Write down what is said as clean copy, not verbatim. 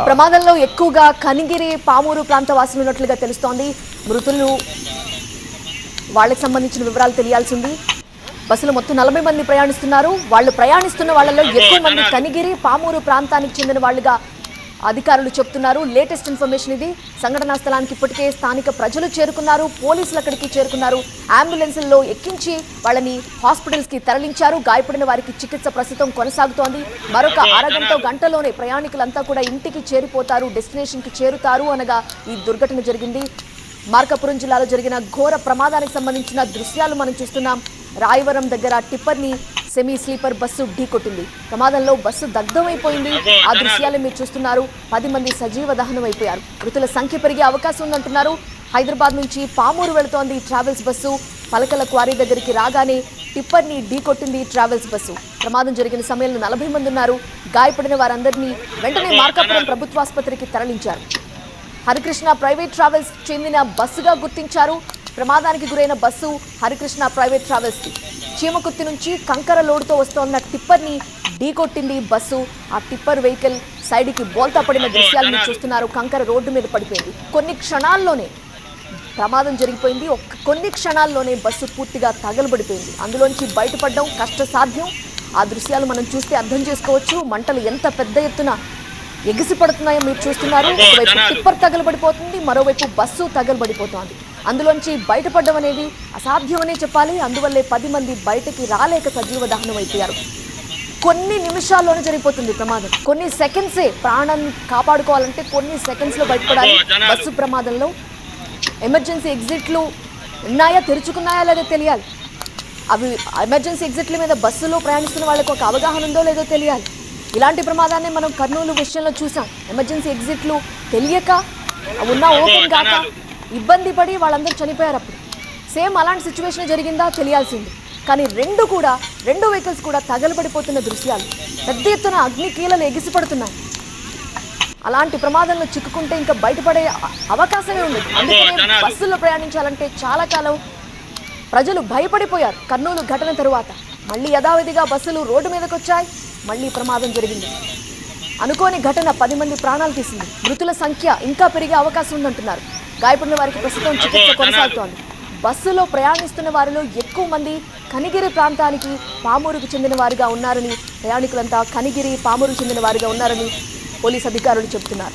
ప్రమాదంలో ఎక్కువగా కనిగిరి పామూరు ప్రాంత వాసులు ఉన్నట్లుగా తెలుస్తోంది. మృతులు వాళ్ళకి సంబంధించిన వివరాలు తెలియాల్సి ఉంది. బస్సులో మొత్తం 40 మంది ప్రయాణిస్తున్నారు. వాళ్ళు ప్రయాణిస్తున్న వాళ్ళలో ఎక్కువ మంది కనిగిరి పామూరు ప్రాంతానికి చెందిన వాళ్ళుగా అధికారులు చెప్తున్నారు. లేటెస్ట్ ఇన్ఫర్మేషన్ ఇది. సంఘటనా స్థలానికి ఇప్పటికే స్థానిక ప్రజలు చేరుకున్నారు, పోలీసులు అక్కడికి చేరుకున్నారు. అంబులెన్స్లలో ఎక్కించి వాళ్ళని హాస్పిటల్స్ కి తరలించారు. గాయపడిన వారికి చికిత్స ప్రస్తుతం కొనసాగుతోంది. మరొక అరగంట గంటలోనే ప్రయాణికులంతా కూడా ఇంటికి చేరిపోతారు, డెస్టినేషన్ కి చేరుతారు అనగా ఈ దుర్ఘటన జరిగింది. మార్కాపురం జిల్లాలో జరిగిన ఘోర ప్రమాదానికి సంబంధించిన దృశ్యాలు మనం చూస్తున్నాం. రాయవరం దగ్గర టిప్పర్ని సెమీ స్లీపర్ బస్సు ఢీకొట్టింది. ప్రమాదంలో బస్సు దగ్ధమైపోయింది. ఆ దృశ్యాలు మీరు చూస్తున్నారు. 10 మంది సజీవ దహనం అయిపోయారు. మృతుల సంఖ్య పెరిగే అవకాశం ఉందంటున్నారు. హైదరాబాద్ నుంచి పామూరు వెళుతోంది ట్రావెల్స్ బస్సు. పలకల క్వారీ దగ్గరికి రాగానే టిప్పర్ని ఢీకొట్టింది ట్రావెల్స్ బస్సు. ప్రమాదం జరిగిన సమయంలో 40 మంది ఉన్నారు. గాయపడిన వారందరినీ వెంటనే మార్కాపురం ప్రభుత్వాసుపత్రికి తరలించారు. హరికృష్ణ ప్రైవేట్ ట్రావెల్స్ చెందిన బస్సుగా గుర్తించారు. ప్రమాదానికి గురైన బస్సు హరికృష్ణ ప్రైవేట్ ట్రావెల్స్ ది. చీమకుర్తి నుంచి కంకర లోడుతో వస్తోన్న టిప్పర్ని ఢీకొట్టింది బస్సు. ఆ టిప్పర్ వెహికల్ సైడ్కి బోల్తా పడిన దృశ్యాలను చూస్తున్నారు. కంకర రోడ్డు మీద పడిపోయింది. కొన్ని క్షణాల్లోనే ప్రమాదం జరిగిపోయింది. కొన్ని క్షణాల్లోనే బస్సు పూర్తిగా తగలబడిపోయింది. అందులోంచి బయటపడడం కష్టసాధ్యం. ఆ దృశ్యాలు మనం చూస్తే అర్థం చేసుకోవచ్చు. మంటలు ఎంత పెద్ద ఎత్తున ఎగిసిపడుతున్నాయో మీరు చూస్తున్నారు. ఒకవైపు టిప్పర్ తగలబడిపోతుంది, మరోవైపు బస్సు తగలబడిపోతోంది. అందులోంచి బయటపడడం అనేది అసాధ్యమనే చెప్పాలి. అందువల్లే 10 మంది బయటకి రాలేక సజీవ దహనం అయిపోయారు. కొన్ని నిమిషాల్లోనే జరిగిపోతుంది ప్రమాదం. కొన్ని సెకండ్సే. ప్రాణాన్ని కాపాడుకోవాలంటే కొన్ని సెకండ్స్లో బయటపడాలి. బస్సు ప్రమాదంలో ఎమర్జెన్సీ ఎగ్జిట్లు ఉన్నాయా, తెరుచుకున్నాయా లేదో తెలియాలి. అవి ఎమర్జెన్సీ ఎగ్జిట్ల మీద బస్సులో ప్రయాణిస్తున్న వాళ్ళకి ఒక అవగాహన ఉందో లేదో తెలియాలి. ఇలాంటి ప్రమాదాన్ని మనం కర్నూలు విషయంలో చూసాం. ఎమర్జెన్సీ ఎగ్జిట్లు తెలియక ఉన్నా ఓపెన్ కాక ఇబ్బంది పడి వాళ్ళందరూ చనిపోయారు. అప్పుడు సేమ్ అలాంటి సిచ్యువేషన్ జరిగిందా తెలియాల్సింది. కానీ రెండు వెహికల్స్ కూడా తగలబడిపోతున్న దృశ్యాలు, పెద్ద ఎత్తున అగ్నికీలలు ఎగిసిపడుతున్నాయి. అలాంటి ప్రమాదంలో చిక్కుకుంటే ఇంకా బయటపడే అవకాశమే ఉండదు. అందుకనే బస్సుల్లో ప్రయాణించాలంటే చాలా కాలం ప్రజలు భయపడిపోయారు. కర్నూలు ఘటన తరువాత మళ్ళీ యథావిధిగా బస్సులు రోడ్డు మీదకి వచ్చాయి. మళ్ళీ ప్రమాదం జరిగింది. అనుకోని ఘటన 10 మంది ప్రాణాలు తీసింది. మృతుల సంఖ్య ఇంకా పెరిగే అవకాశం ఉందంటున్నారు. గాయపడిన వారికి ప్రస్తుతం చికిత్స కొనసాగుతోంది. బస్సులో ప్రయాణిస్తున్న వారిలో ఎక్కువ మంది కనిగిరి ప్రాంతానికి పామూరుకు చెందిన వారుగా ఉన్నారని, ప్రయాణికులంతా కనిగిరి పామూరుకు చెందిన వారుగా ఉన్నారని పోలీసు అధికారులు చెబుతున్నారు.